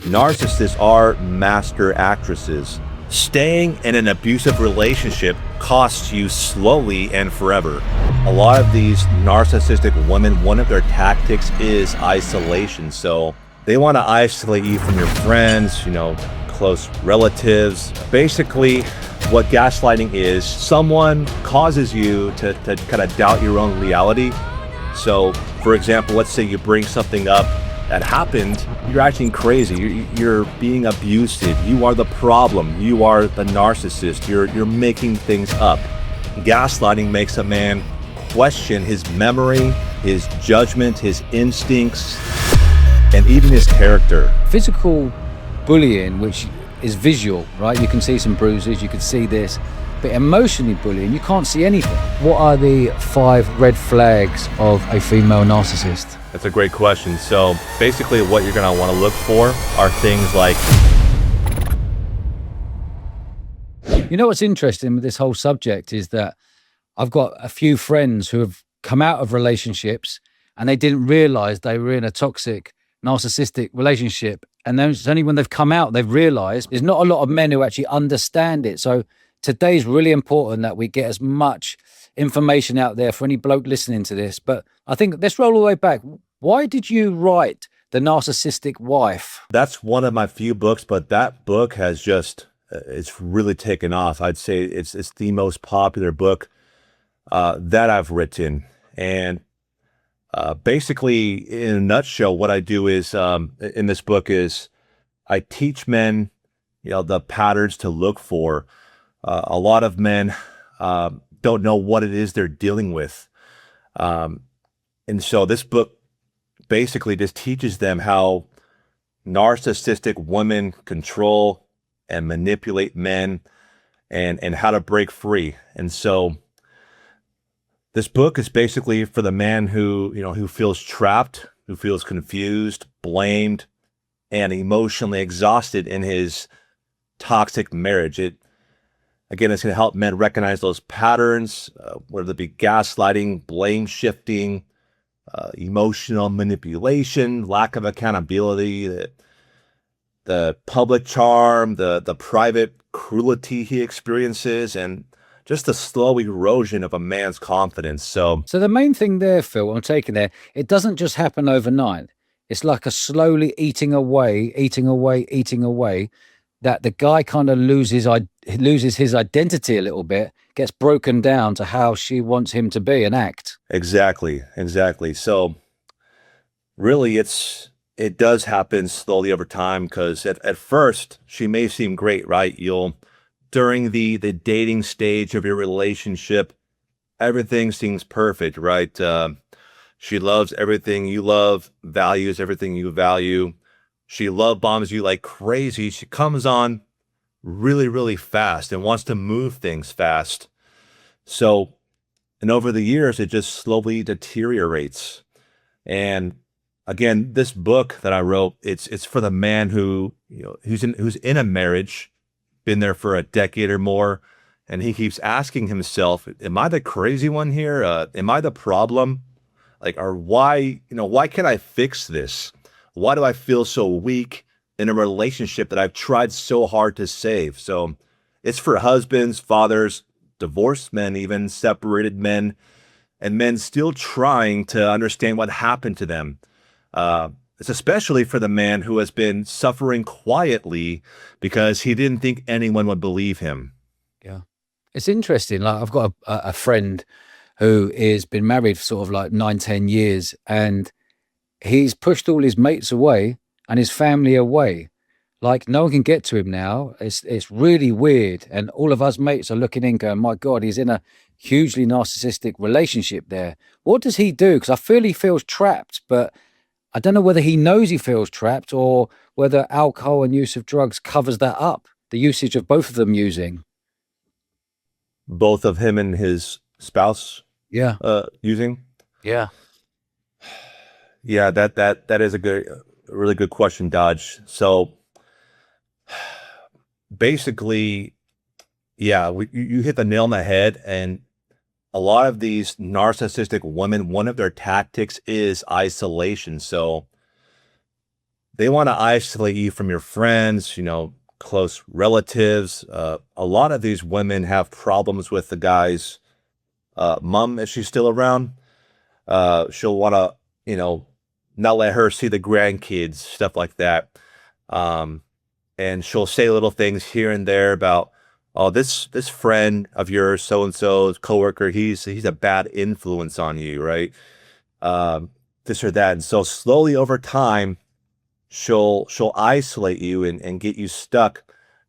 Narcissists are master actresses. Staying in an abusive relationship costs you slowly and forever. A lot of these narcissistic women, one of their tactics is isolation. So they want to isolate you from your friends, close relatives. Basically, what gaslighting is, someone causes you to kind of doubt your own reality. So, for example, let's say you bring something up that happened, you're acting crazy, you're being abusive, you are the problem, you are the narcissist, you're making things up. Gaslighting makes a man question his memory, his judgment, his instincts, and even his character. Physical bullying, which is visual, right? You can see some bruises, you can see this, but emotionally bullying, you can't see anything. What are the 5 red flags of a female narcissist? That's a great question. So basically what you're going to want to look for are things like... What's interesting with this whole subject is that I've got a few friends who have come out of relationships and they didn't realize they were in a toxic narcissistic relationship. And then it's only when they've come out, they've realized there's not a lot of men who actually understand it. So today's really important that we get as much information out there for any bloke listening to this. But I think let's roll all the way back. Why did you write The Narcissistic Wife? That's one of my few books, but that book has it's really taken off. I'd say it's the most popular book that I've written. And basically, in a nutshell, what I do is, in this book is I teach men, the patterns to look for. A lot of men don't know what it is they're dealing with. And so this book basically just teaches them how narcissistic women control and manipulate men and how to break free. And so this book is basically for the man who feels trapped, who feels confused, blamed, and emotionally exhausted in his toxic marriage. It's going to help men recognize those patterns, whether it be gaslighting, blame shifting, emotional manipulation, lack of accountability, the public charm, the private cruelty he experiences, and just the slow erosion of a man's confidence. So the main thing there, Phil, I'm taking there, it doesn't just happen overnight. It's like a slowly eating away, that the guy kind of loses his identity a little bit, gets broken down to how she wants him to be and act. Exactly. So really it does happen slowly over time, because at first she may seem great, right? During the dating stage of your relationship, everything seems perfect, right? She loves everything you love, values everything you value. She love bombs you like crazy. She comes on really, really fast and wants to move things fast. And over the years, it just slowly deteriorates. And again, this book that I wrote, it's for the man who's in a marriage, been there for a decade or more, and he keeps asking himself, am I the crazy one here? Am I the problem? Why can't I fix this? Why do I feel so weak in a relationship that I've tried so hard to save? So it's for husbands, fathers, divorced men, even separated men, and men still trying to understand what happened to them. It's especially for the man who has been suffering quietly because he didn't think anyone would believe him. Yeah. It's interesting. Like, I've got a friend who has been married for sort of like 9-10 years, and he's pushed all his mates away and his family away. Like, no one can get to him now. It's really weird. And all of us mates are looking in going, my God, he's in a hugely narcissistic relationship there. What does he do? Because I feel he feels trapped, but I don't know whether he knows he feels trapped or whether alcohol and use of drugs covers that up, the usage of both of them using. Both of him and his spouse using? Yeah. Yeah, that is a really good question, Dodge. So basically, yeah, you hit the nail on the head. And a lot of these narcissistic women, one of their tactics is isolation. So they want to isolate you from your friends, close relatives. A lot of these women have problems with the guy's mom if she's still around. She'll want to, not let her see the grandkids, stuff like that. And she'll say little things here and there about, oh, this friend of yours, so and so's coworker, he's a bad influence on you, right? This or that. And so slowly over time, she'll isolate you and get you stuck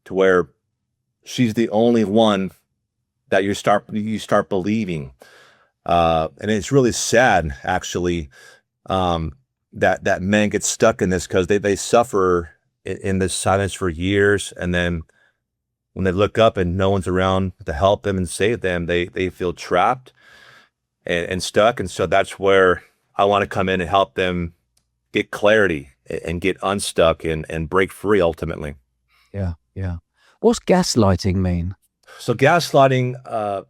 to where she's the only one that you start believing. And it's really sad, actually, that men get stuck in this because they suffer in this silence for years, and then when they look up and no one's around to help them and save them, they feel trapped and stuck. And so that's where I want to come in and help them get clarity and get unstuck and break free ultimately. Yeah, yeah. What's gaslighting mean? So gaslighting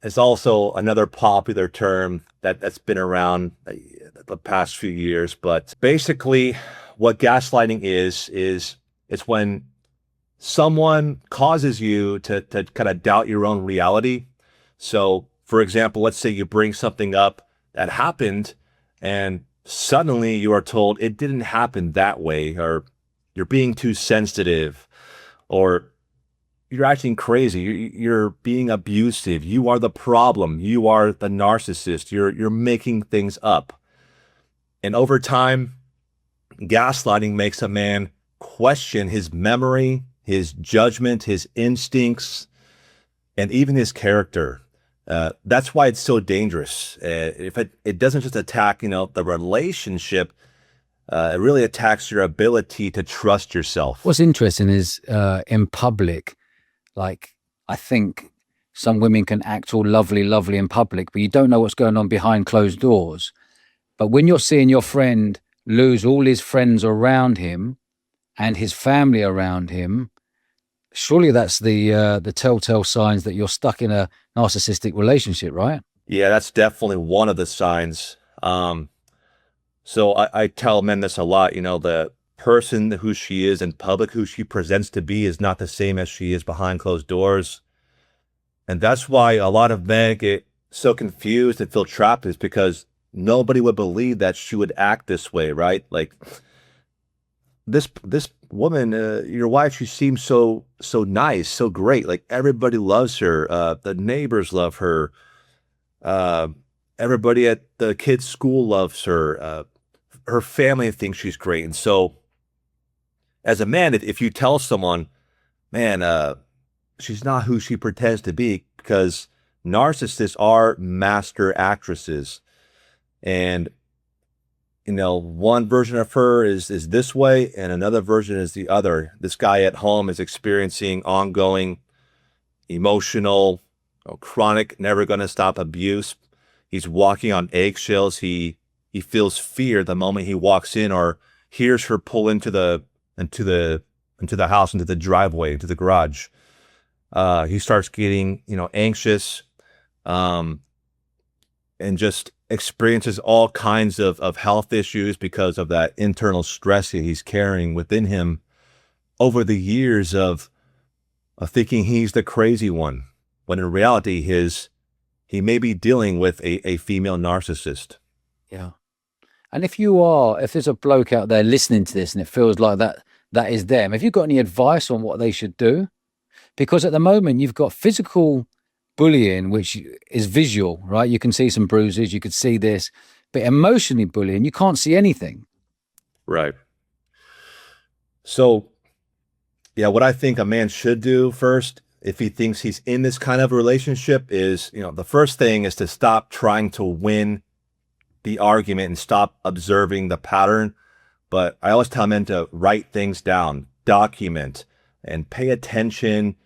is also another popular term that's been around the past few years. But basically, what gaslighting is it's when someone causes you to kind of doubt your own reality. So, for example, let's say you bring something up that happened, and suddenly you are told it didn't happen that way, or you're being too sensitive, or you're acting crazy, you're being abusive, you are the problem, you are the narcissist, you're making things up. And over time, gaslighting makes a man question his memory, his judgment, his instincts, and even his character. That's why it's so dangerous. If it doesn't just attack, the relationship, it really attacks your ability to trust yourself. What's interesting is in public, like, I think some women can act all lovely in public, but you don't know what's going on behind closed doors. But when you're seeing your friend lose all his friends around him and his family around him, surely that's the telltale signs that you're stuck in a narcissistic relationship, right? Yeah, that's definitely one of the signs. So I tell men this a lot, the person who she is in public, who she presents to be, is not the same as she is behind closed doors. And that's why a lot of men get so confused and feel trapped, is because nobody would believe that she would act this way, right? Like, this woman, your wife, she seems so nice, so great. Like, everybody loves her. The neighbors love her. Everybody at the kids' school loves her. Her family thinks she's great. And so, as a man, if you tell someone, man, she's not who she pretends to be, because narcissists are master actresses. And, one version of her is this way, and another version is the other. This guy at home is experiencing ongoing, emotional, chronic, never going to stop abuse. He's walking on eggshells. He feels fear the moment he walks in or hears her pull into the house, into the driveway, into the garage. He starts getting, anxious, and just experiences all kinds of health issues because of that internal stress he's carrying within him over the years of thinking he's the crazy one, when in reality he may be dealing with a female narcissist. Yeah. And if there's a bloke out there listening to this and it feels like that is them, have you got any advice on what they should do? Because at the moment you've got physical bullying, which is visual, right? You can see some bruises, you could see this, but emotionally bullying, you can't see anything. Right. So, yeah, what I think a man should do first, if he thinks he's in this kind of relationship, is, the first thing is to stop trying to win the argument and stop observing the pattern. But I always tell men to write things down, document, and pay attention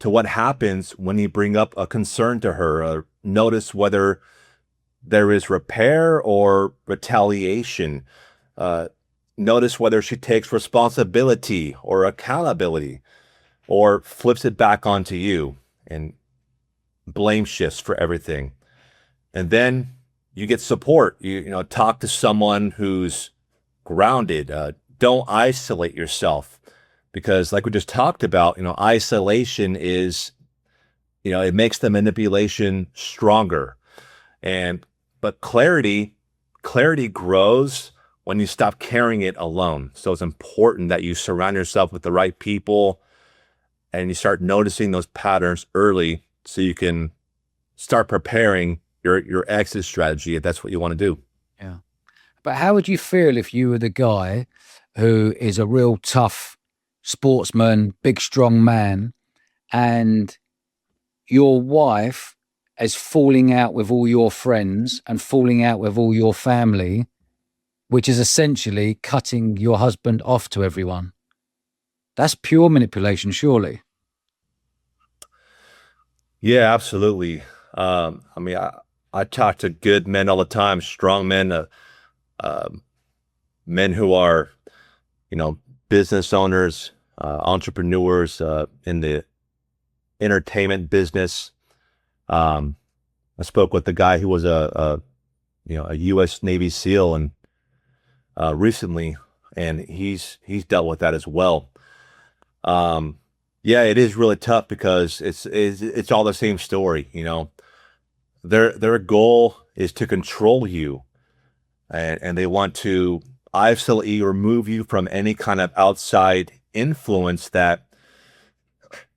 to what happens when you bring up a concern to her. Or notice whether there is repair or retaliation. Notice whether she takes responsibility or accountability, or flips it back onto you and blame shifts for everything. And then you get support. You talk to someone who's grounded. don't isolate yourself, because like we just talked about, isolation is, it makes the manipulation stronger. But clarity grows when you stop carrying it alone. So it's important that you surround yourself with the right people and you start noticing those patterns early so you can start preparing your exit strategy if that's what you want to do. Yeah. But how would you feel if you were the guy who is a real tough sportsman, big, strong man, and your wife is falling out with all your friends and falling out with all your family, which is essentially cutting your husband off to everyone? That's pure manipulation, surely. Yeah, absolutely. I talk to good men all the time, strong men, men who are, business owners, entrepreneurs in the entertainment business. I spoke with the guy who was a U.S. Navy SEAL and recently, and he's dealt with that as well. Yeah, it is really tough because it's all the same story. Their goal is to control you, and they want to isolate you, remove you from any kind of outside influence that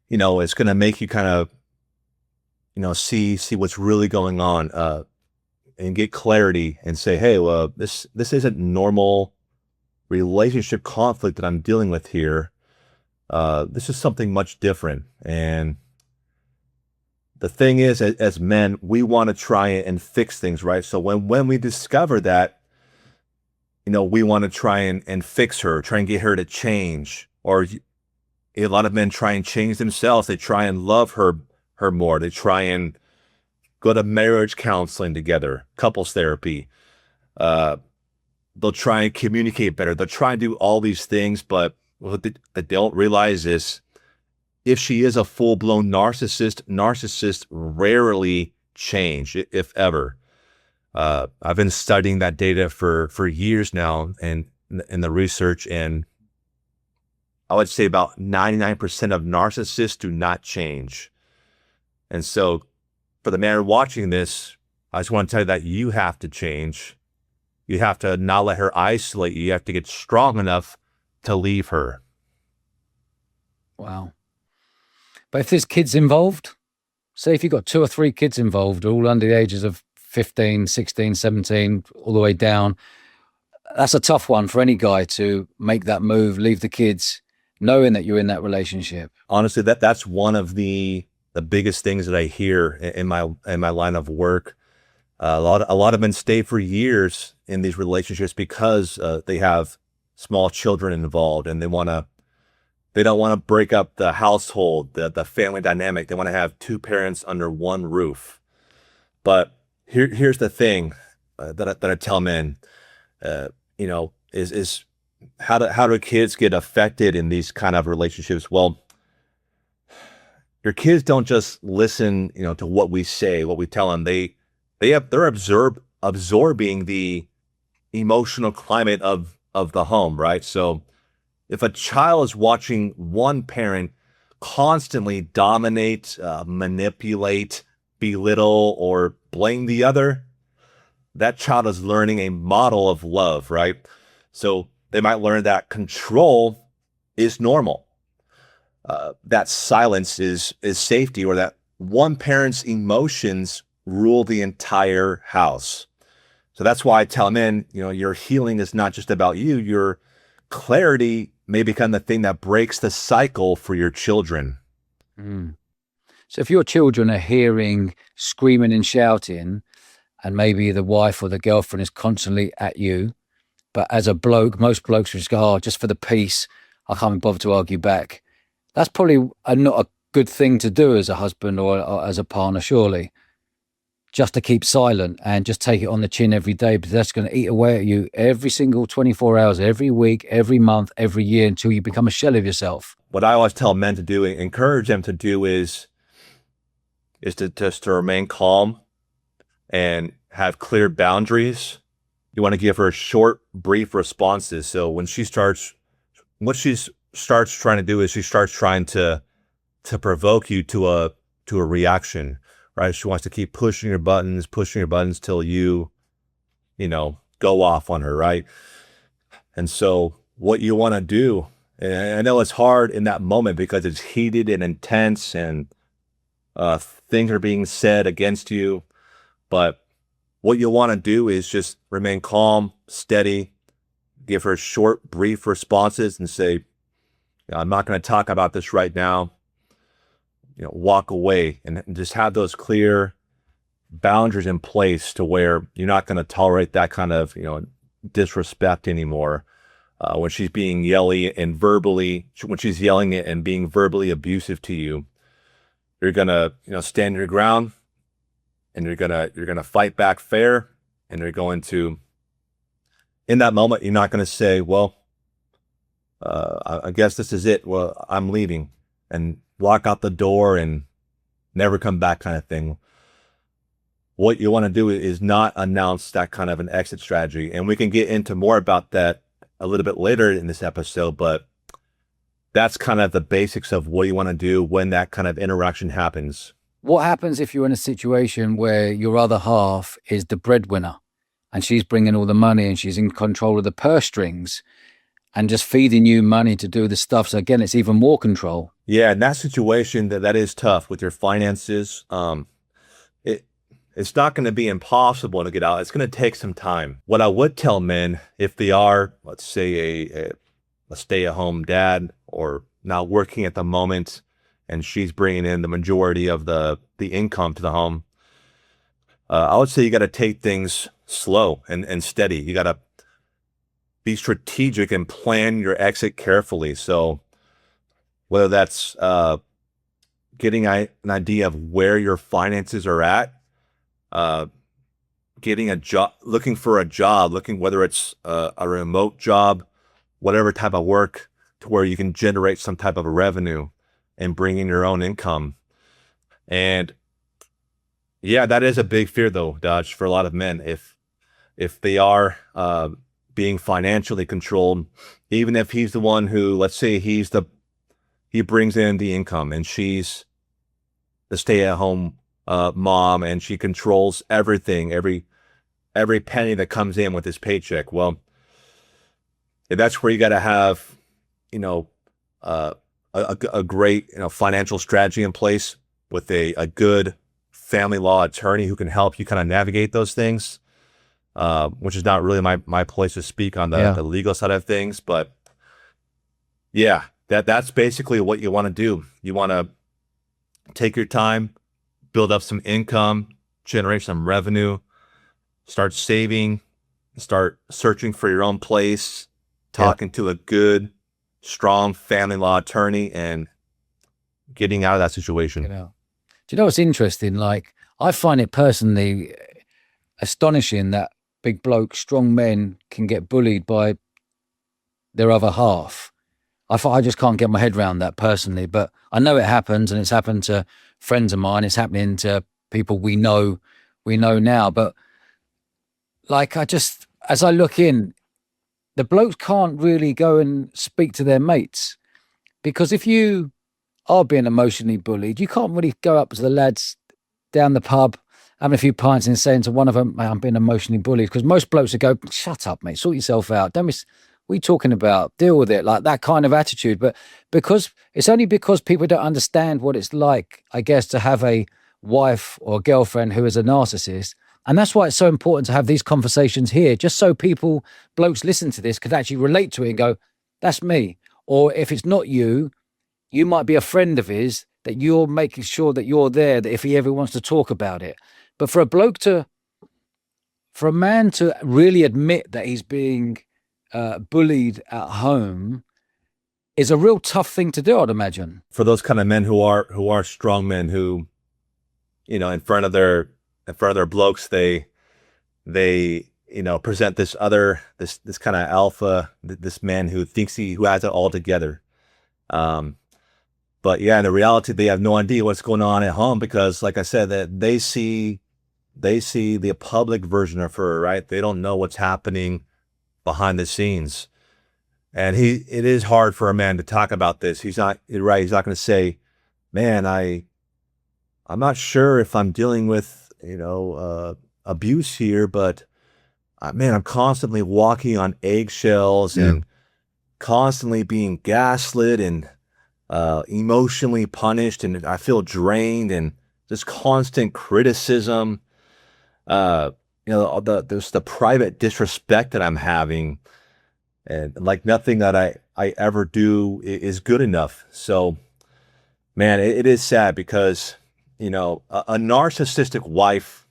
is going to make you kind of see what's really going on, and get clarity and say, hey, well, this isn't normal relationship conflict that I'm dealing with here. This is something much different. And the thing is, as men, we want to try and fix things, right? So when we discover that, we want to try and fix her, try and get her to change. Or a lot of men try and change themselves. They try and love her more. They try and go to marriage counseling together, couples therapy. They'll try and communicate better. They'll try and do all these things, but what they don't realize is if she is a full-blown narcissists rarely change, if ever. I've been studying that data for years now and in the research, and I would say about 99% of narcissists do not change. And so for the man watching this, I just want to tell you that you have to change. You have to not let her isolate you. You have to get strong enough to leave her. Wow. But if there's kids involved, say if you've got 2 or 3 kids involved, all under the ages of 15, 16, 17, all the way down, that's a tough one for any guy to make that move, leave the kids, knowing that you're in that relationship. Honestly, that's one of the biggest things that I hear in my line of work. A lot of men stay for years in these relationships because they have small children involved, and they don't want to break up the household, the family dynamic. They want to have 2 parents under one roof. But here's the thing that I tell men, is how do kids get affected in these kind of relationships? Well, your kids don't just listen, to what we say, what we tell them. They're absorbing the emotional climate of the home, right? So if a child is watching one parent constantly dominate, manipulate, belittle, or blame the other, that child is learning a model of love, right? So they might learn that control is normal. That silence is safety, or that one parent's emotions rule the entire house. So that's why I tell men, your healing is not just about you. Your clarity may become the thing that breaks the cycle for your children. Mm. So if your children are hearing screaming and shouting, and maybe the wife or the girlfriend is constantly at you, but as a bloke, most blokes just go, just for the peace, I can't be bothered to argue back. That's probably not a good thing to do as a husband or as a partner, surely. Just to keep silent and just take it on the chin every day, because that's going to eat away at you every single 24 hours, every week, every month, every year, until you become a shell of yourself. What I always tell men to do, encourage them to do, is to remain calm and have clear boundaries You want to give her short, brief responses. So when what she starts trying to do is she starts trying to provoke you to a reaction, right? She wants to keep pushing your buttons till you go off on her, right? And so what you want to do, and I know it's hard in that moment because it's heated and intense and things are being said against you, but what you want to do is just remain calm, steady, give her short, brief responses and say, I'm not going to talk about this right now. Walk away and just have those clear boundaries in place to where you're not going to tolerate that kind of, disrespect anymore. When she's being when she's yelling it and being verbally abusive to you, you're going to, stand your ground and you're going to fight back fair. And you're going to, in that moment, you're not going to say, well, I guess this is it. Well, I'm leaving, and walk out the door and never come back kind of thing. What you want to do is not announce that kind of an exit strategy. And we can get into more about that a little bit later in this episode, but that's kind of the basics of what you want to do when that kind of interaction happens. What happens if you're in a situation where your other half is the breadwinner and she's bringing all the money and she's in control of the purse strings and just feeding you money to do the stuff? So again, it's even more control. Yeah, in that situation, that is tough with your finances. It's not going to be impossible to get out. It's going to take some time. What I would tell men, if they are, let's say, a stay-at-home dad or not working at the moment, and she's bringing in the majority of the income to the home, I would say you got to take things slow and steady. You got to be strategic and plan your exit carefully. So whether that's getting an idea of where your finances are at, getting a job, looking for a job, whether it's a remote job, whatever type of work, to where you can generate some type of revenue and bring in your own income. And yeah, that is a big fear though, Dodge, for a lot of men. If they are being financially controlled, even if he's the one who, let's say he brings in the income and she's the stay-at-home mom and she controls everything, every penny that comes in with his paycheck. Well, that's where you got to have, a great, financial strategy in place with a good family law attorney who can help you kind of navigate those things, which is not really my place to speak on the legal side of things. But yeah, that's basically what you want to do. You want to take your time, build up some income, generate some revenue, start saving, start searching for your own place, talking to a good, strong family law attorney, and getting out of that situation. Do you know what's interesting? Like, I find it personally astonishing that big blokes, strong men, can get bullied by their other half. I just can't get my head around that personally, but I know it happens, and it's happened to friends of mine. It's happening to people we know now. But like, as I look in, the blokes can't really go and speak to their mates, because if you are being emotionally bullied, you can't really go up to the lads down the pub, having a few pints and saying to one of them, "Mate, I'm being emotionally bullied," because most blokes would go, "Shut up, mate, sort yourself out. Don't be, what are you talking about? Deal with it," like that kind of attitude. But because people don't understand what it's like, I guess, to have a wife or girlfriend who is a narcissist. And that's why it's so important to have these conversations here, just so blokes listen to this, could actually relate to it and go, that's me. Or if it's not you, you might be a friend of his, that you're making sure that you're there, that if he ever wants to talk about it. But for a man to really admit that he's being bullied at home is a real tough thing to do, I'd imagine. For those kind of men who are strong men, who, in front of their blokes, they present this kind of alpha, this man who thinks who has it all together. But yeah, in the reality, they have no idea what's going on at home, because like I said, that they see they see the public version of her, right? They don't know what's happening behind the scenes. And it is hard for a man to talk about this. He's not right. He's not going to say, man, I'm not sure if I'm dealing with, abuse here, but man, I'm constantly walking on eggshells and constantly being gaslit and emotionally punished, and I feel drained, and this constant criticism. There's the private disrespect that I'm having, and like nothing that I ever do is good enough. So, man, it is sad because a narcissistic wife,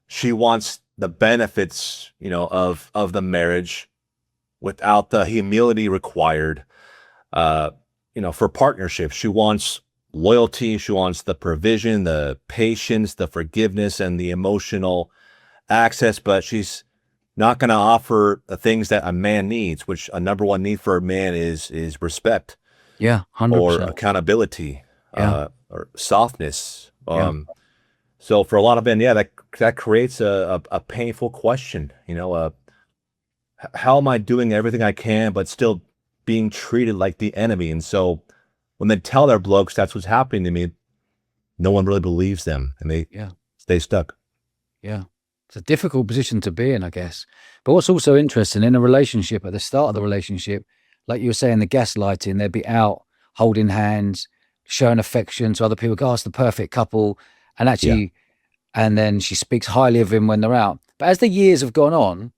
she wants the benefits of the marriage without the humility required for partnership. She wants loyalty, she wants the provision, the patience, the forgiveness, and the emotional access, but she's not going to offer the things that a man needs, which a number one need for a man is respect. Yeah, 100%. Or accountability, or softness. Yeah. So for a lot of men, that creates a painful question. How am I doing everything I can, but still being treated like the enemy? And so when they tell their blokes that's what's happening to me, no one really believes them, and they stay stuck. Yeah. It's a difficult position to be in, I guess. But what's also interesting in a relationship, at the start of the relationship, like you were saying, the gaslighting, they'd be out holding hands, showing affection to other people. Oh, it's the perfect couple. And actually, and then she speaks highly of him when they're out. But as the years have gone on,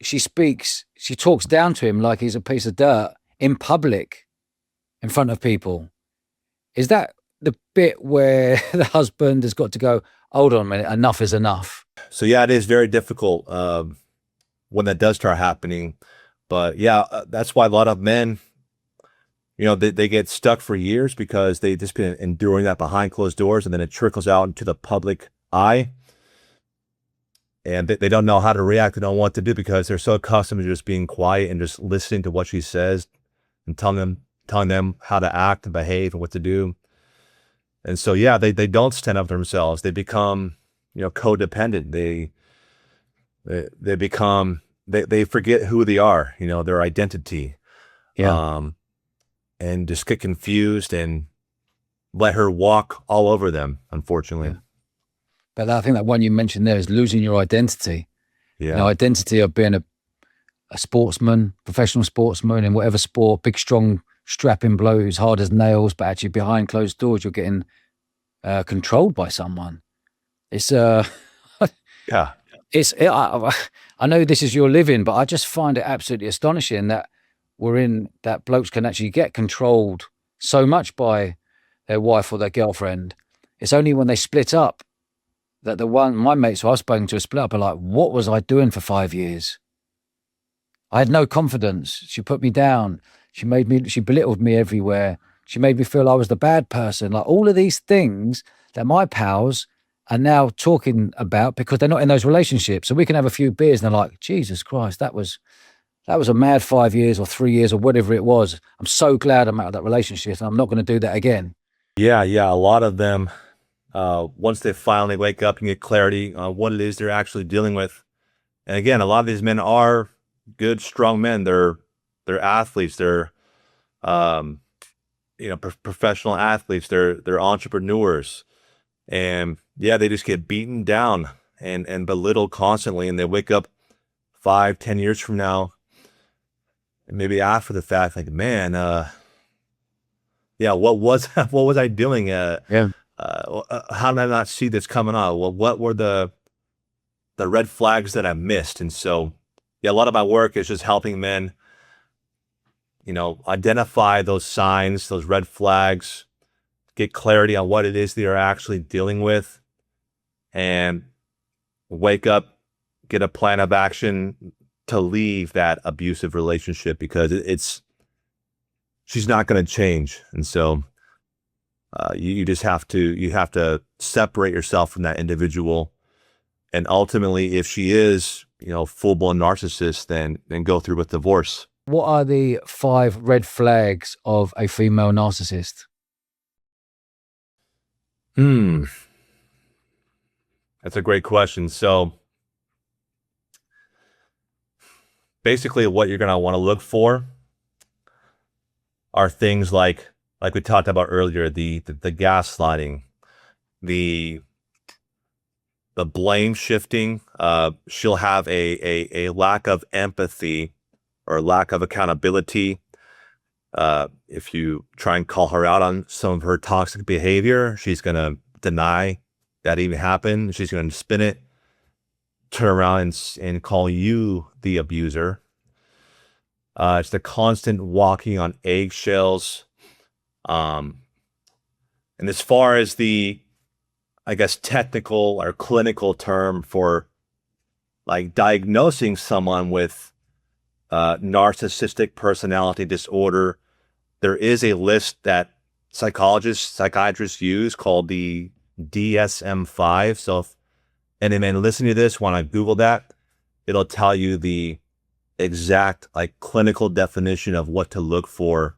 she talks down to him like he's a piece of dirt in public, in front of people. Is that the bit where the husband has got to go, hold on a minute, enough is enough? So it is very difficult when that does start happening. But that's why a lot of men, they get stuck for years because they just been enduring that behind closed doors, and then it trickles out into the public eye. And they don't know how to react. They don't know what to do because they're so accustomed to just being quiet and just listening to what she says and telling them how to act and behave and what to do. And so, they don't stand up for themselves. They become, codependent. They become, they forget who they are, their identity. And just get confused and let her walk all over them, unfortunately. Yeah. But I think that one you mentioned there is losing your identity. Yeah. Identity of being a sportsman, professional sportsman in whatever sport, big, strong, strapping blows, hard as nails, but actually behind closed doors, you're getting controlled by someone. It's Yeah. I know this is your living, but I just find it absolutely astonishing that blokes can actually get controlled so much by their wife or their girlfriend. It's only when they split up that my mates who I've spoken to split up are like, what was I doing for 5 years? I had no confidence. She put me down. She belittled me everywhere. She made me feel I was the bad person. Like all of these things that my pals are now talking about because they're not in those relationships. So we can have a few beers and they're like, Jesus Christ, that was a mad 5 years or 3 years or whatever it was. I'm so glad I'm out of that relationship and I'm not going to do that again. Yeah. A lot of them, once they finally wake up and get clarity on what it is they're actually dealing with. And again, a lot of these men are good, strong men. They're athletes. They're, professional athletes. They're entrepreneurs. And they just get beaten down and belittled constantly. And they wake up 5-10 years from now, and maybe after the fact, like, man, what was I doing? How did I not see this coming on? Well, what were the red flags that I missed? And so, a lot of my work is just helping men, identify those signs, those red flags, get clarity on what it is they are actually dealing with, and wake up, get a plan of action to leave that abusive relationship, because she's not going to change. And so you have to separate yourself from that individual. And ultimately, if she is, full-blown narcissist, then go through with divorce. What are the 5 red flags of a female narcissist? That's a great question. So basically what you're going to want to look for are things like we talked about earlier, the gaslighting, the blame shifting. She'll have a lack of empathy or lack of accountability. If you try and call her out on some of her toxic behavior, she's going to deny that even happened. She's going to spin it, turn around and call you the abuser. It's the constant walking on eggshells. And as far as the, I guess, technical or clinical term for like diagnosing someone with narcissistic personality disorder, there is a list that psychiatrists use called the DSM-5. So if any man listening to this want to Google that, it'll tell you the exact like clinical definition of what to look for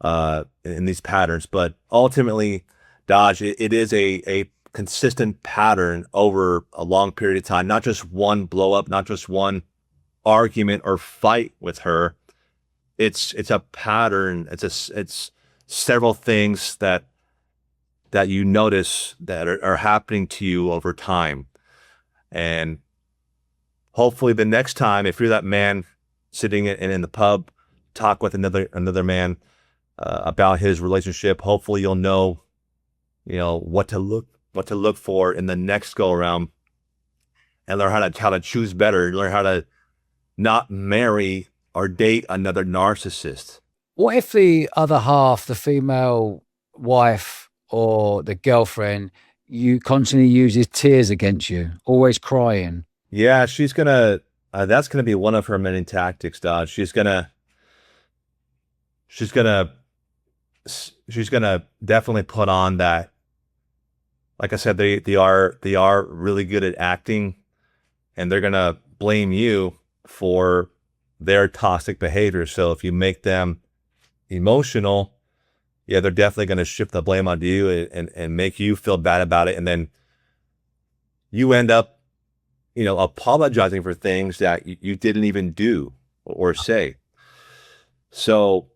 in these patterns. But ultimately, Dodge, it is a consistent pattern over a long period of time, not just one blow up, not just one argument or fight with her. It's a pattern. It's several things that you notice that are happening to you over time. And hopefully the next time, if you're that man sitting in the pub, talk with another man about his relationship, hopefully you'll know, what to look for in the next go around, and learn how to choose better, learn how to not marry or date another narcissist. What if the other half, the female wife or the girlfriend, you constantly uses tears against you, always crying? Yeah, she's gonna. That's gonna be one of her many tactics, Dodge. She's gonna definitely put on that. Like I said, they are really good at acting, and they're gonna blame you for their toxic behavior. So if you make them emotional, yeah, they're definitely going to shift the blame onto you and make you feel bad about it. And then you end up, apologizing for things that you didn't even do or say. So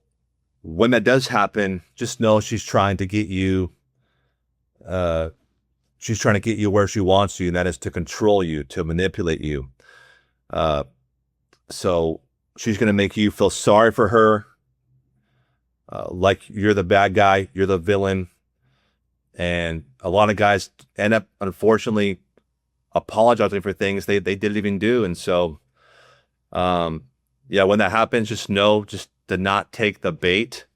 when that does happen, just know she's trying to get you, where she wants you, and that is to control you, to manipulate you. So she's going to make you feel sorry for her, like you're the bad guy, you're the villain. And a lot of guys end up, unfortunately, apologizing for things they didn't even do. And so, when that happens, just to not take the bait.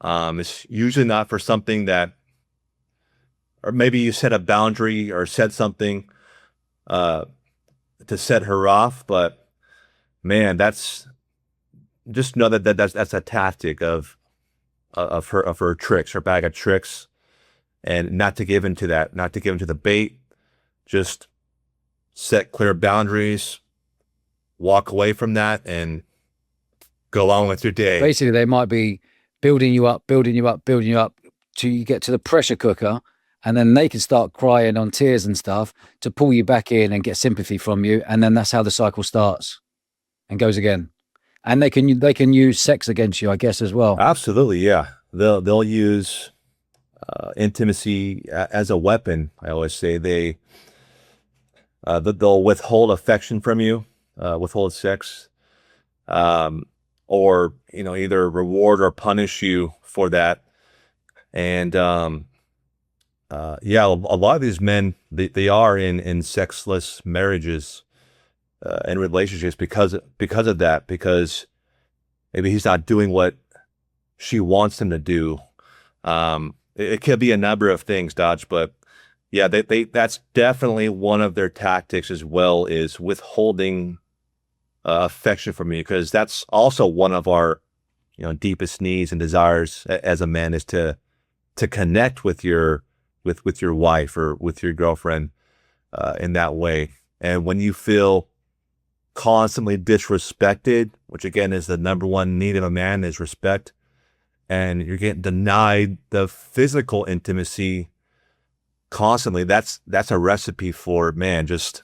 It's usually not for something that, or maybe you set a boundary or said something to set her off, but man, just know that's a tactic of her tricks, her bag of tricks, and not to give into that, not to give into the bait. Just set clear boundaries, walk away from that, and go on with your day. Basically, they might be building you up till you get to the pressure cooker, and then they can start crying on tears and stuff to pull you back in and get sympathy from you, and then that's how the cycle starts and goes again. And they can use sex against you, I guess, as well. Absolutely, yeah. They'll use intimacy as a weapon. I always say they'll withhold affection from you, withhold sex, or either reward or punish you for that. And a lot of these men they are in sexless marriages and relationships because of that, because maybe he's not doing what she wants him to do. It could be a number of things, Dodge, but yeah, that's definitely one of their tactics as well, is withholding affection from you, because that's also one of our deepest needs and desires as a man, is to connect with your wife or with your girlfriend in that way. And when you feel constantly disrespected, which again is the number one need of a man, is respect, and you're getting denied the physical intimacy constantly, that's a recipe for, man, just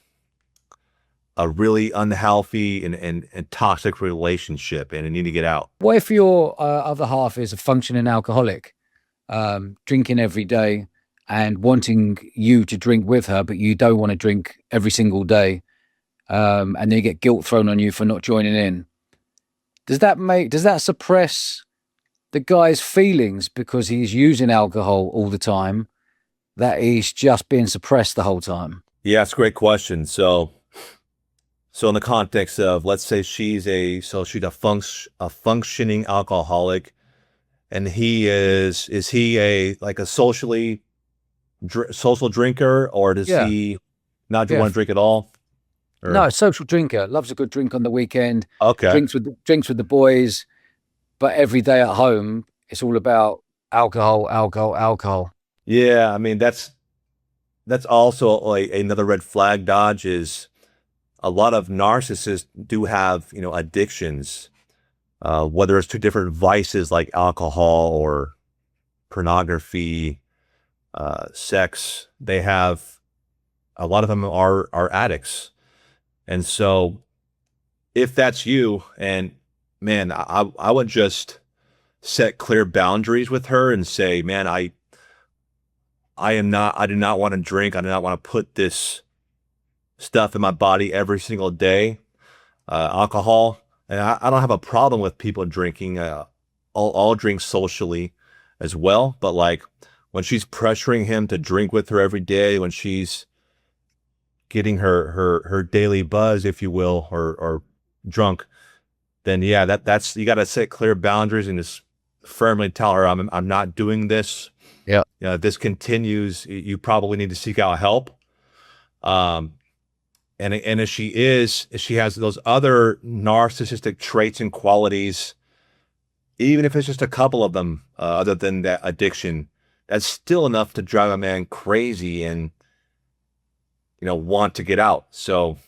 a really unhealthy and toxic relationship, and you need to get out. What if your other half is a functioning alcoholic, drinking every day and wanting you to drink with her, but you don't want to drink every single day, and then you get guilt thrown on you for not joining in? Does that suppress the guy's feelings because he's using alcohol all the time, that he's just being suppressed the whole time? Yeah, it's a great question. So in the context of, let's say she's a functioning alcoholic, and is he a social drinker, or does Yeah. he not want to drink at all? Or? No, social drinker, loves a good drink on the weekend. Okay. Drinks with the boys, but every day at home it's all about alcohol. Yeah, I mean that's also like another red flag, Dodge, is a lot of narcissists do have, addictions, whether it's to different vices like alcohol or pornography, sex. They have, a lot of them are addicts. And so if that's you, and man, I would just set clear boundaries with her and say, man, I do not want to drink. I do not want to put this stuff in my body every single day, alcohol. And I don't have a problem with people drinking. I'll drink socially as well. But like when she's pressuring him to drink with her every day, when she's getting her daily buzz, if you will, or drunk, then yeah, that's you got to set clear boundaries and just firmly tell her, I'm not doing this. Yeah. If this continues, you probably need to seek out help. And if she has those other narcissistic traits and qualities, even if it's just a couple of them, other than that addiction, that's still enough to drive a man crazy and, want to get out. So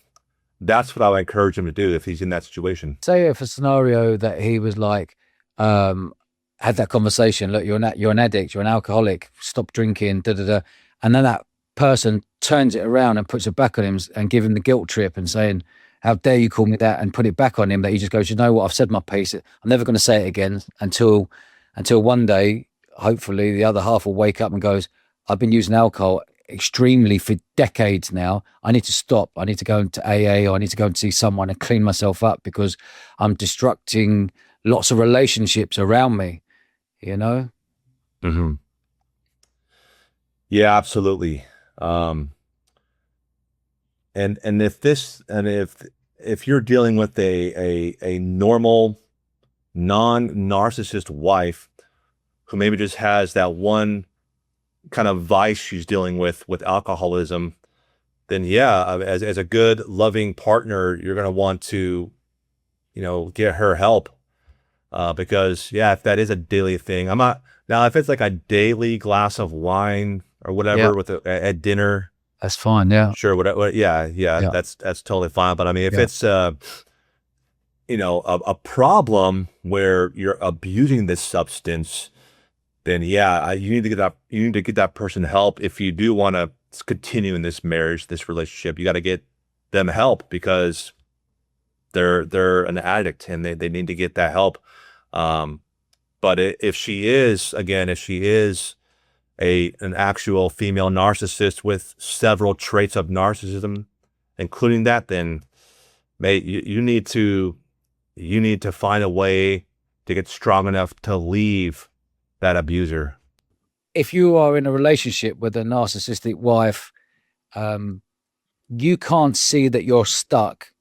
that's what I would encourage him to do if he's in that situation. Say if a scenario that he was like, had that conversation, look, you're an addict, you're an alcoholic, stop drinking, and then that person turns it around and puts it back on him and give him the guilt trip and saying, how dare you call me that, and put it back on him, that he just goes, you know what, I've said my piece, I'm never going to say it again until one day, hopefully the other half will wake up and goes, I've been using alcohol extremely for decades now. I need to stop. I need to go into AA, or I need to go and see someone and clean myself up because I'm destructing lots of relationships around me, Mm-hmm. Yeah, absolutely. And if you're dealing with a normal non-narcissist wife who maybe just has that one kind of vice she's dealing with alcoholism, then yeah, as a good loving partner, you're going to want to, get her help, because yeah, if that is a daily thing, I'm not, now if it's like a daily glass of wine or whatever at dinner, that's fine. Yeah, sure, whatever. Yeah. That's totally fine. But I mean, if it's a problem where you're abusing this substance, then yeah, you need to get that person help. If you do want to continue in this marriage, this relationship, you got to get them help, because they're an addict and they need to get that help. But if she is an actual female narcissist with several traits of narcissism, including that, then mate, you need to find a way to get strong enough to leave that abuser. If you are in a relationship with a narcissistic wife, you can't see that you're stuck,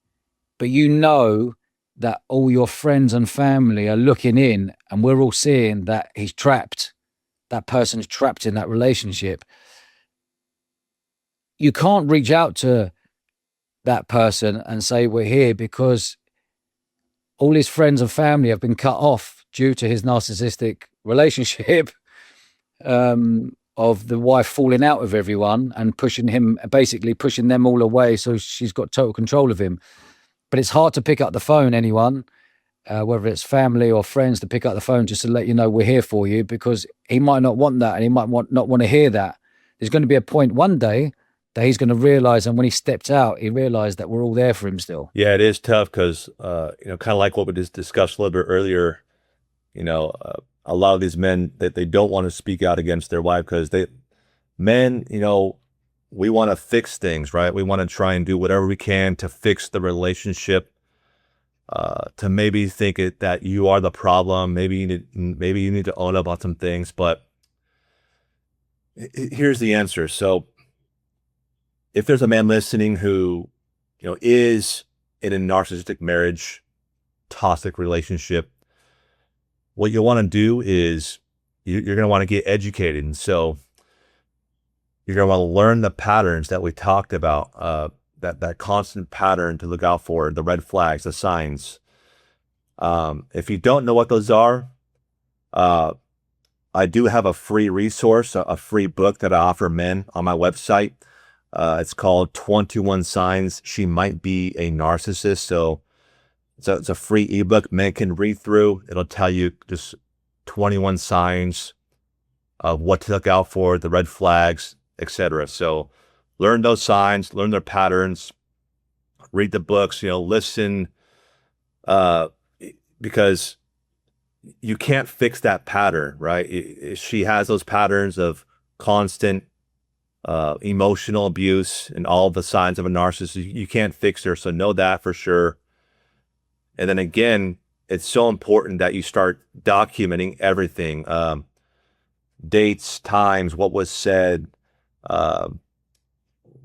but you know that all your friends and family are looking in, and we're all seeing that he's trapped. That person is trapped in that relationship. You can't reach out to that person and say, we're here, because all his friends and family have been cut off due to his narcissistic relationship, of the wife falling out with everyone and pushing them all away. So she's got total control of him. But it's hard to pick up the phone, anyone, whether it's family or friends, to pick up the phone just to let you know we're here for you, because he might not want that, and he might not want to hear that. there's going to be a point one day that he's going to realize, and when he stepped out, he realized that we're all there for him still. Yeah, it is tough because, kind of like what we just discussed a little bit earlier, a lot of these men that they don't want to speak out against their wife because men, we want to fix things, right? We want to try and do whatever we can to fix the relationship, to maybe think that you are the problem. Maybe you need to own up on some things, but here's the answer. So if there's a man listening who, is in a narcissistic marriage, toxic relationship, what you want to do is you're going to want to get educated. And so you're going to want to learn the patterns that we talked about, that constant pattern to look out for, the red flags, the signs. If you don't know what those are, I do have a free resource, a free book that I offer men on my website. It's called 21 Signs She Might Be a Narcissist. So it's a free ebook men can read through. It'll tell you just 21 signs of what to look out for, the red flags, etc. So learn those signs, learn their patterns, read the books, listen, because you can't fix that pattern, right? She has those patterns of constant emotional abuse and all the signs of a narcissist. You can't fix her, so know that for sure. And then again, it's so important that you start documenting everything, dates, times, what was said,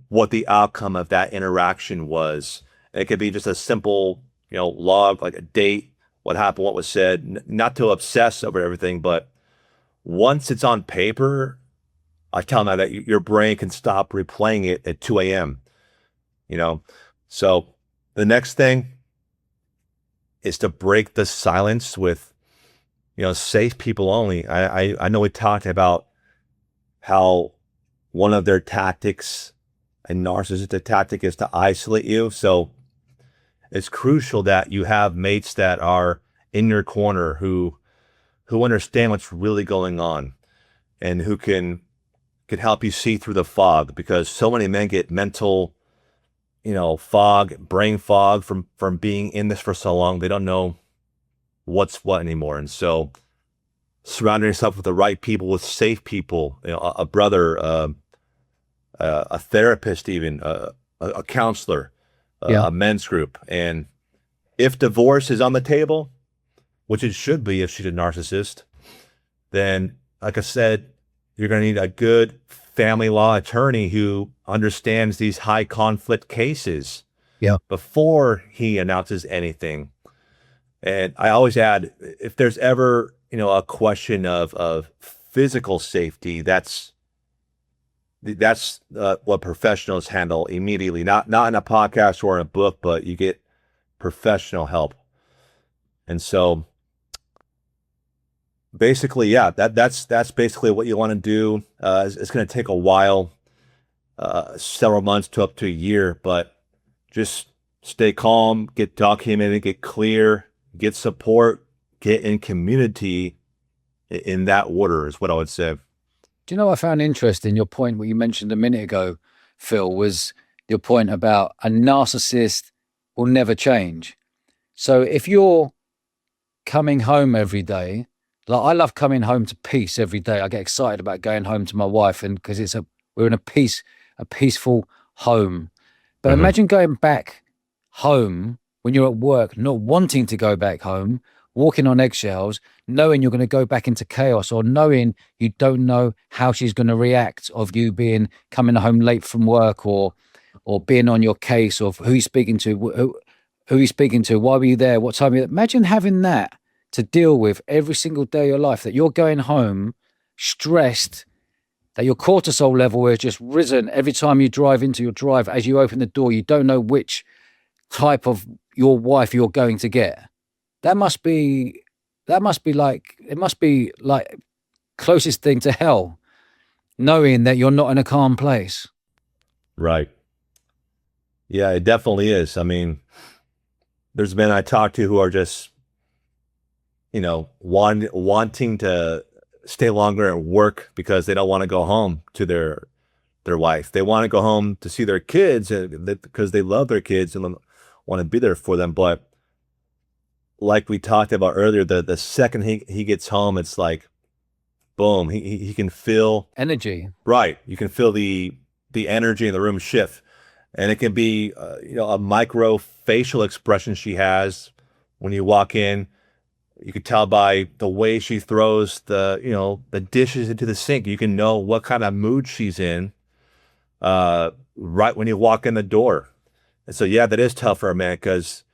what the outcome of that interaction was. It could be just a simple, log, like a date, what happened, what was said, not to obsess over everything, but once it's on paper, I tell them that your brain can stop replaying it at 2 a.m. So the next thing is to break the silence with, safe people only. I know we talked about how one of their tactics, a narcissistic tactic, is to isolate you. So it's crucial that you have mates that are in your corner who understand what's really going on and who can help you see through the fog, because so many men get mental, fog, brain fog from being in this for so long. They don't know what's what anymore. And so surrounding yourself with the right people, with safe people, a brother, a therapist, even a counselor, a men's group. And if divorce is on the table, which it should be if she's a narcissist, then, like I said, you're going to need a good family law attorney who understands these high conflict cases before he announces anything. And I always add, if there's ever, a question of physical safety, that's what professionals handle immediately, not in a podcast or in a book, but you get professional help. And so basically, that's basically what you want to do. It's going to take a while, several months to up to a year, but just stay calm, get documented, get clear, get support, get in community, in that order is what I would say. Do you know what I found interesting? Your point, what you mentioned a minute ago, Phil, was your point about a narcissist will never change. So if you're coming home every day, like I love coming home to peace every day. I get excited about going home to my wife, and because we're in a peaceful home. But imagine going back home when you're at work, not wanting to go back home, walking on eggshells, knowing you're going to go back into chaos, or knowing you don't know how she's going to react of you coming home late from work, or being on your case of who you're speaking to, who you're speaking to, why were you there, what time you. Imagine having that to deal with every single day of your life, that you're going home stressed, that your cortisol level has just risen every time you drive into your drive. As you open the door, you don't know which type of your wife you're going to get. It must be like closest thing to hell, knowing that you're not in a calm place. Right. Yeah, it definitely is. I mean, there's men I talk to who are just, wanting to stay longer at work because they don't want to go home to their their wife. They want to go home to see their kids because they love their kids and want to be there for them. But like we talked about earlier, the second he gets home, it's like, boom, he can feel energy. Right. You can feel the energy in the room shift. And it can be, a micro facial expression she has when you walk in. You could tell by the way she throws the dishes into the sink. You can know what kind of mood she's in right when you walk in the door. And so, yeah, that is tough for a man because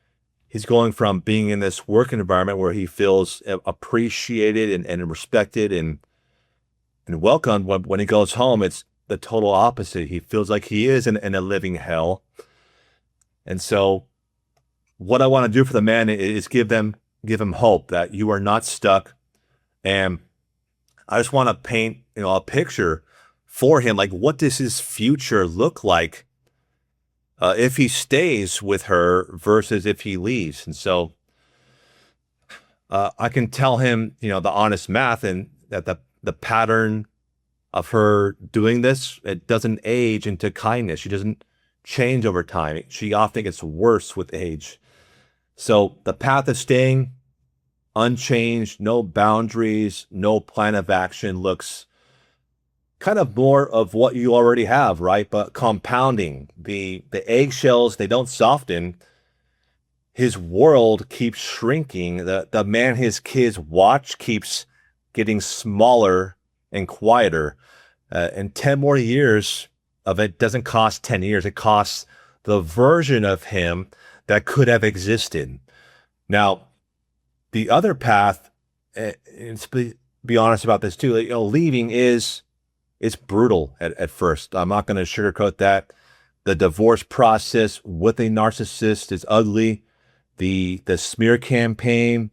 he's going from being in this work environment where he feels appreciated and respected and welcomed. When he goes home, it's the total opposite. He feels like he is in a living hell. And so what I want to do for the man is give him hope that you are not stuck. And I just want to paint, a picture for him. Like, what does his future look like if he stays with her versus if he leaves? And so I can tell him, the honest math, and that the pattern of her doing this, it doesn't age into kindness. She doesn't change over time. She often gets worse with age. So the path of staying unchanged, no boundaries, no plan of action, looks kind of more of what you already have, right? But compounding. The eggshells, they don't soften. His world keeps shrinking. The man his kids watch keeps getting smaller and quieter. And 10 more years of it doesn't cost 10 years. It costs the version of him that could have existed. Now, the other path, and be honest about this too, leaving it's brutal at first. I'm not going to sugarcoat that. The divorce process with a narcissist is ugly. The smear campaign,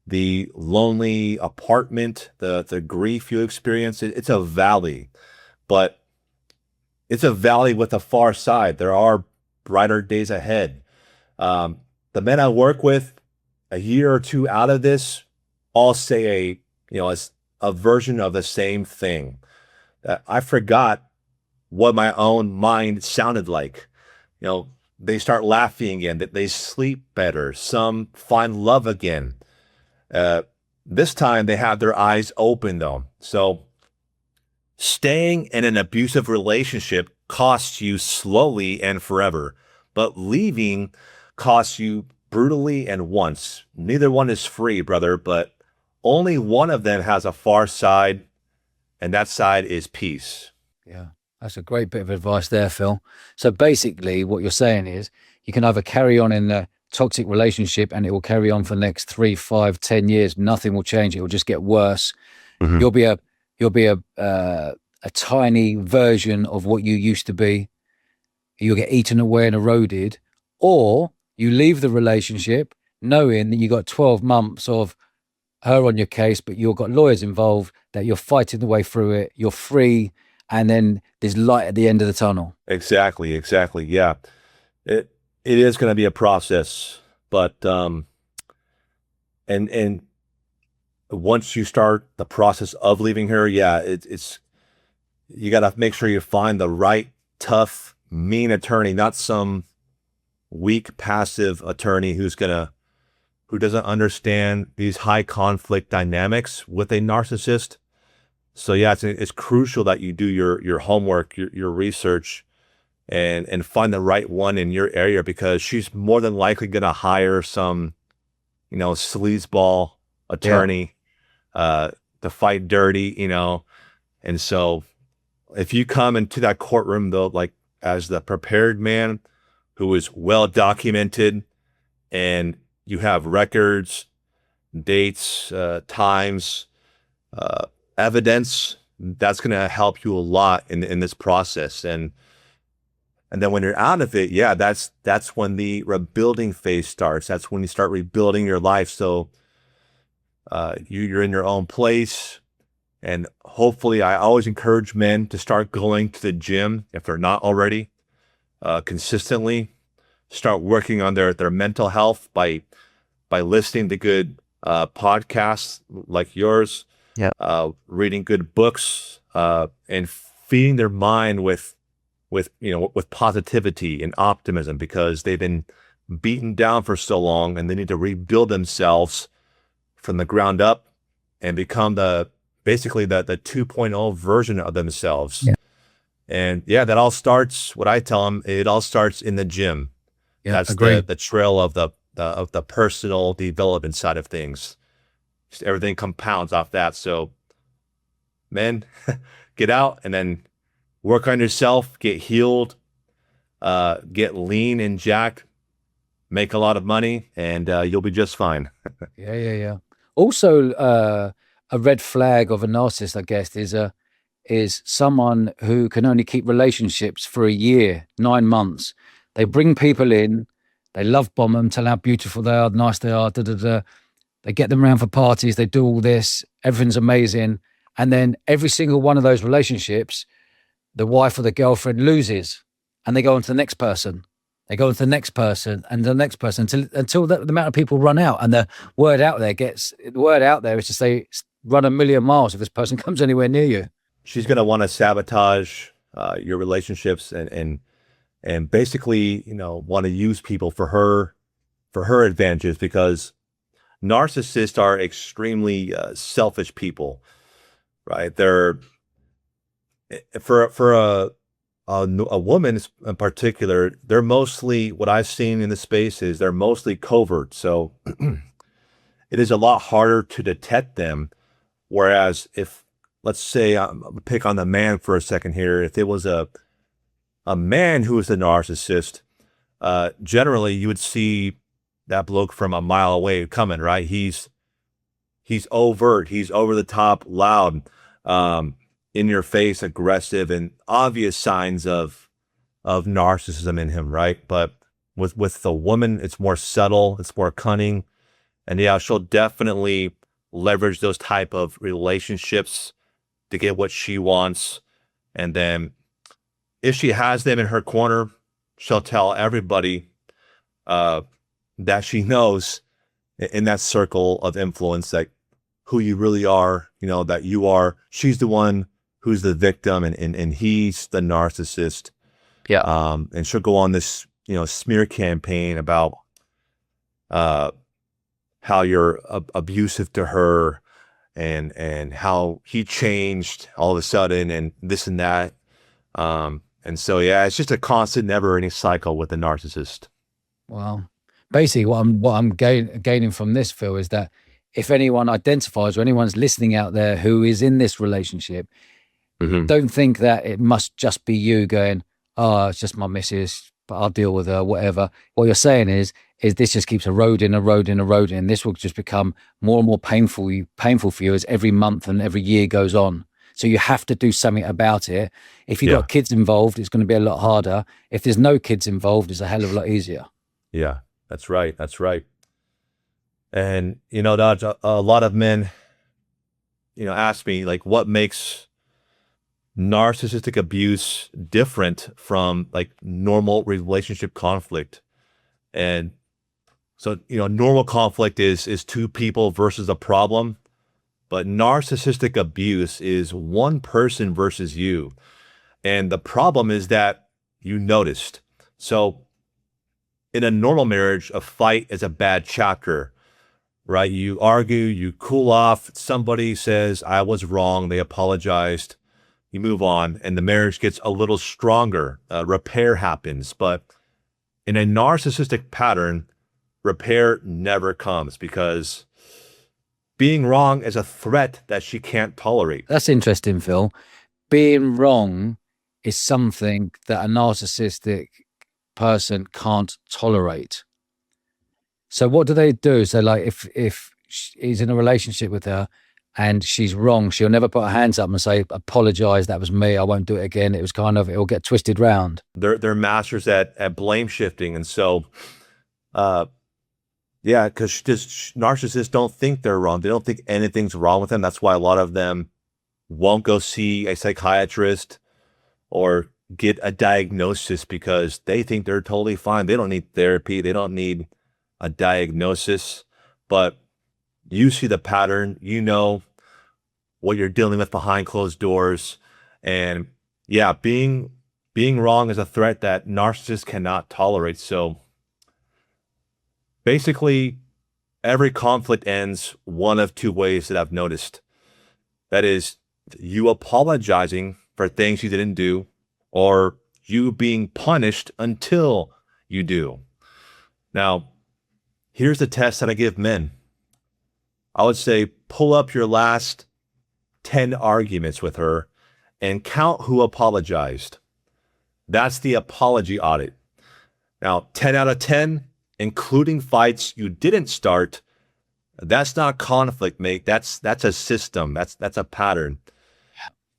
the lonely apartment, the grief you experience, it's a valley, but it's a valley with a far side. There are brighter days ahead. The men I work with, a year or two out of this, all say a version of the same thing. I forgot what my own mind sounded like. They start laughing again, that they sleep better. Some find love again. This time they have their eyes open though. So staying in an abusive relationship costs you slowly and forever, but leaving costs you brutally and once. Neither one is free, brother, but only one of them has a far side, and that side is peace. Yeah, that's a great bit of advice there, Phil. So basically what you're saying is you can either carry on in the toxic relationship and it will carry on for the next 3, 5, 10 years. Nothing will change. It will just get worse. Mm-hmm. You'll be a tiny version of what you used to be. You'll get eaten away and eroded, or you leave the relationship knowing that you got 12 months of her on your case, but you've got lawyers involved, that you're fighting the way through it. You're free. And then there's light at the end of the tunnel. Exactly. Yeah. It is going to be a process, but, and once you start the process of leaving her, yeah, it's, you got to make sure you find the right, tough, mean attorney, not some weak, passive attorney who doesn't understand these high conflict dynamics with a narcissist. So yeah, it's crucial that you do your homework, your research, and find the right one in your area, because she's more than likely going to hire some, sleazeball attorney, to fight dirty, And so if you come into that courtroom though, like as the prepared man who is well documented, and you have records, dates, times, evidence, that's going to help you a lot in this process. And then when you're out of it, yeah, that's when the rebuilding phase starts. That's when you start rebuilding your life. So you're in your own place. And hopefully, I always encourage men to start going to the gym if they're not already, consistently. Start working on their mental health by listening to good podcasts like yours, reading good books, and feeding their mind with with positivity and optimism because they've been beaten down for so long and they need to rebuild themselves from the ground up and become basically the 2.0 version of themselves. Yeah. And yeah, that all starts, what I tell them, it all starts in the gym. Yeah, That's agreed. the trail of the personal development side of things. Just everything compounds off that. So men, get out and then work on yourself, get healed, get lean and jacked, make a lot of money, and you'll be just fine. Yeah. Also, a red flag of a narcissist, I guess, is someone who can only keep relationships for a year, 9 months. They bring people in, they love bomb them, tell how beautiful they are, nice they are, da da da. They get them around for parties, they do all this, everything's amazing. And then every single one of those relationships, the wife or the girlfriend loses and they go on to the next person. They go on to the next person and the next person until the amount of people run out. And the word out there is to say, run a million miles if this person comes anywhere near you. She's going to want to sabotage your relationships and basically, want to use people for her advantages, because narcissists are extremely selfish people, right? They're for a woman in particular, they're mostly, what I've seen in the space is they're mostly covert. So it is a lot harder to detect them. Whereas if, let's say, pick on the man for a second here. If it was a man who was a narcissist, generally you would see that bloke from a mile away coming, right? He's overt, he's over the top, loud, in your face, aggressive, and obvious signs of narcissism in him, right? But with the woman, it's more subtle, it's more cunning, and yeah, she'll definitely leverage those type of relationships to get what she wants. And then if she has them in her corner, she'll tell everybody that she knows in that circle of influence, that who you really are, that she's the one who's the victim and he's the narcissist. Yeah. And she'll go on this, smear campaign about how you're abusive to her and how he changed all of a sudden and this and that. And so, yeah, it's just a constant, never-ending cycle with the narcissist. Well, basically what I'm gaining from this, Phil, is that if anyone identifies or anyone's listening out there who is in this relationship, don't think that it must just be you going, oh, it's just my missus, but I'll deal with her, whatever. What you're saying is this just keeps eroding. And this will just become more and more painful for you as every month and every year goes on. So you have to do something about it. If you've got kids involved, it's going to be a lot harder. If there's no kids involved, it's a hell of a lot easier. Yeah, that's right. And, Dodge, a lot of men, ask me, like, what makes narcissistic abuse different from like normal relationship conflict? And so, normal conflict is two people versus a problem, but narcissistic abuse is one person versus you. And the problem is that you noticed. So in a normal marriage, a fight is a bad chapter, right? You argue, you cool off. Somebody says, I was wrong. They apologized. You move on and the marriage gets a little stronger. Repair happens. But in a narcissistic pattern, repair never comes because being wrong is a threat that she can't tolerate. That's interesting, Phil. Being wrong is something that a narcissistic person can't tolerate. So what do they do? So like if he's in a relationship with her and she's wrong, she'll never put her hands up and say, apologize, that was me, I won't do it again. It was it'll get twisted round. They're masters at blame shifting. And so, yeah, because narcissists don't think they're wrong. They don't think anything's wrong with them. That's why a lot of them won't go see a psychiatrist or get a diagnosis because they think they're totally fine. They don't need therapy. They don't need a diagnosis. But you see the pattern, what you're dealing with behind closed doors. And yeah, being being wrong is a threat that narcissists cannot tolerate. So basically, every conflict ends one of two ways that I've noticed. That is, you apologizing for things you didn't do, or you being punished until you do. Now, here's the test that I give men. I would say pull up your last 10 arguments with her and count who apologized. That's the apology audit. Now, 10 out of 10, including fights you didn't start, that's not conflict, mate. That's a system. That's a pattern.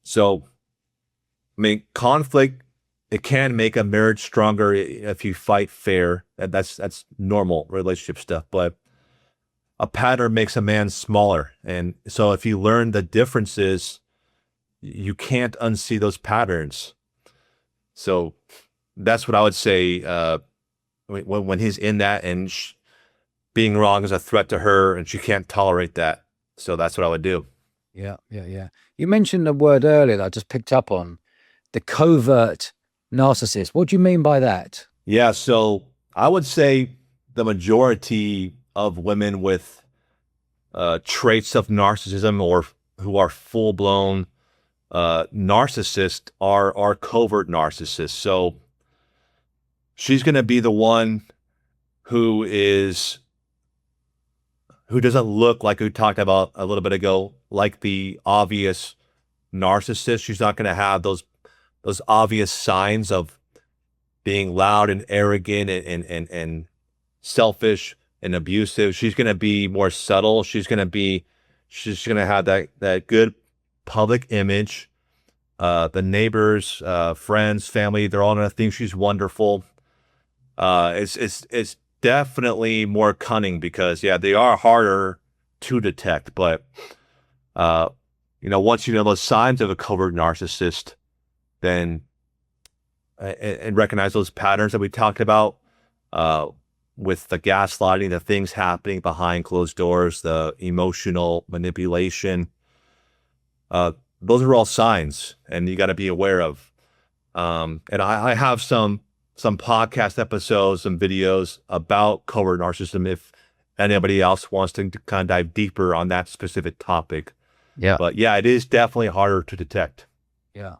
So, I mean, conflict, it can make a marriage stronger if you fight fair. That's normal relationship stuff. But a pattern makes a man smaller. And so if you learn the differences, you can't unsee those patterns. So that's what I would say when he's in that and being wrong is a threat to her and she can't tolerate that. So that's what I would do. Yeah. You mentioned a word earlier that I just picked up on, the covert narcissist. What do you mean by that? Yeah, so I would say the majority of women with traits of narcissism or who are full-blown narcissists are covert narcissists. So she's going to be the one who doesn't look like we talked about a little bit ago, like the obvious narcissist. She's not going to have those obvious signs of being loud and arrogant and selfish and abusive. She's going to be more subtle. She's going to have that good public image. The neighbors, friends, family, they're all going to think she's wonderful. It's definitely more cunning because, yeah, they are harder to detect. But, once you know those signs of a covert narcissist, then and recognize those patterns that we talked about with the gaslighting, the things happening behind closed doors, the emotional manipulation. Those are all signs, and you got to be aware of. And I have some podcast episodes, some videos about covert narcissism if anybody else wants to kind of dive deeper on that specific topic. Yeah. But yeah, it is definitely harder to detect. Yeah.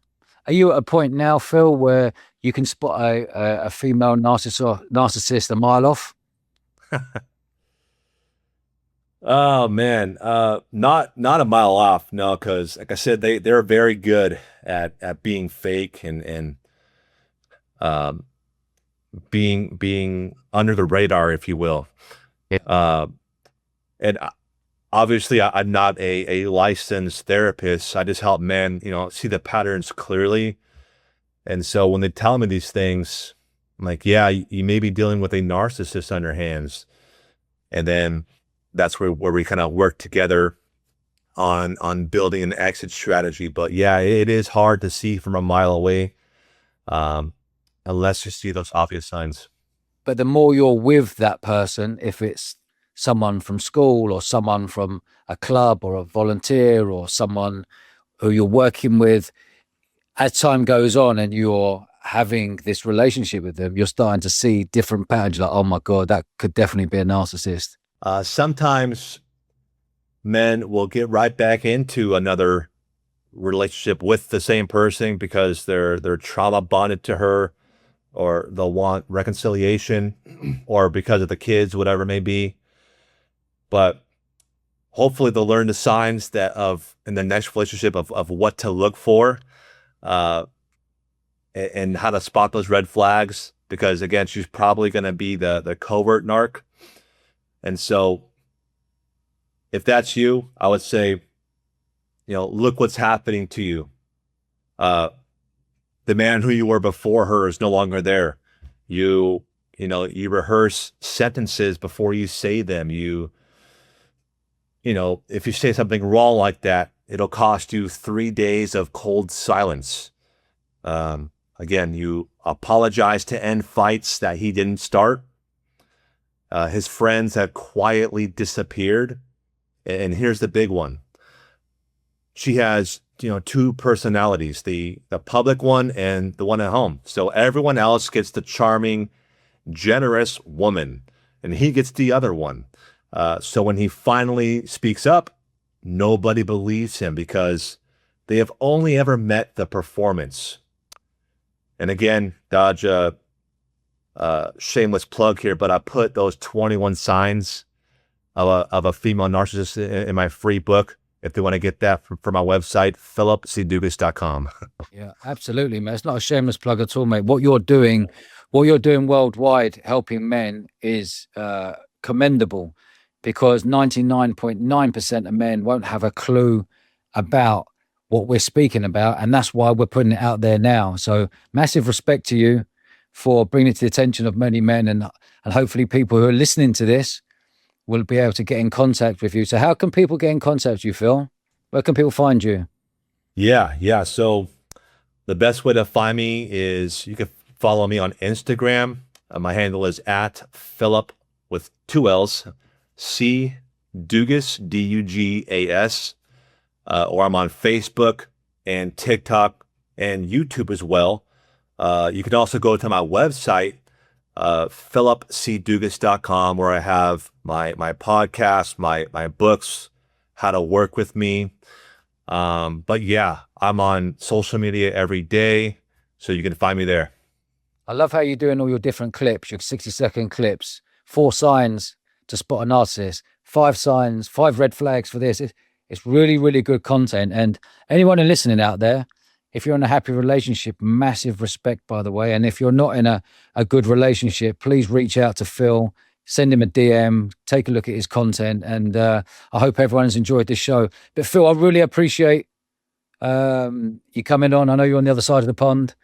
Are you at a point now, Phil, where you can spot a female narcissist a mile off? Oh man, not a mile off, no, because like I said, they're very good at being fake and being under the radar, if you will. Yeah. And obviously, I'm not a licensed therapist. I just help men, see the patterns clearly. And so when they tell me these things, I'm like, yeah, you may be dealing with a narcissist on your hands. And then that's where we kind of work together on building an exit strategy. But yeah, it is hard to see from a mile away unless you see those obvious signs. But the more you're with that person, if it's someone from school or someone from a club or a volunteer or someone who you're working with, as time goes on and you're having this relationship with them, you're starting to see different patterns. Like, oh my God, that could definitely be a narcissist. Sometimes men will get right back into another relationship with the same person because they're trauma bonded to her, or they'll want reconciliation, or because of the kids, whatever it may be. But hopefully they'll learn the signs in the next relationship of what to look for, and how to spot those red flags. Because again, she's probably going to be the covert narc. And so if that's you, I would say, look what's happening to you. The man who you were before her is no longer there. You rehearse sentences before you say them. If you say something wrong like that, it'll cost you 3 days of cold silence. Again, you apologize to end fights that he didn't start. His friends have quietly disappeared. And here's the big one. She has two personalities, the public one and the one at home. So everyone else gets the charming, generous woman, and he gets the other one. So when he finally speaks up, nobody believes him because they have only ever met the performance. And again, Dodge, shameless plug here, but I put those 21 signs of a female narcissist in my free book. If they want to get that from my website, phillipdugas.com. Yeah, absolutely, man. It's not a shameless plug at all, mate. What you're doing worldwide, helping men, is commendable, because 99.9% of men won't have a clue about what we're speaking about, and that's why we're putting it out there now. So massive respect to you for bringing it to the attention of many men, and hopefully people who are listening to this will be able to get in contact with you. So how can people get in contact with you, Phil? Where can people find you? Yeah. So the best way to find me is you can follow me on Instagram. My handle is @Phillip with 2 L's, C Dugas, Dugas, or I'm on Facebook and TikTok and YouTube as well. You can also go to my website, phillipdugas.com, where I have my podcast, my books, how to work with me. But yeah, I'm on social media every day, so you can find me there. I love how you're doing all your different clips, your 60-second clips, 4 signs to spot a narcissist, 5 signs, 5 red flags for this. It's really, really good content. And anyone listening out there, if you're in a happy relationship, massive respect, by the way. And if you're not in a good relationship, please reach out to Phil, send him a DM, take a look at his content. And I hope everyone has enjoyed this show. But Phil, I really appreciate you coming on. I know you're on the other side of the pond,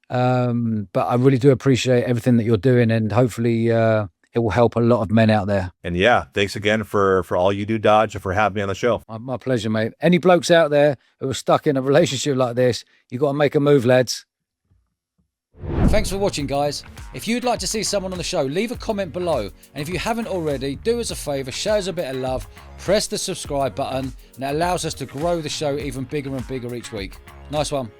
but I really do appreciate everything that you're doing, and hopefully it will help a lot of men out there. And yeah, thanks again for all you do, Dodge, and for having me on the show. My pleasure, mate. Any blokes out there who are stuck in a relationship like this, you got to make a move, lads. Thanks for watching, guys. If you'd like to see someone on the show, leave a comment below. And if you haven't already, do us a favor, show us a bit of love, press the subscribe button, and it allows us to grow the show even bigger and bigger each week. Nice one.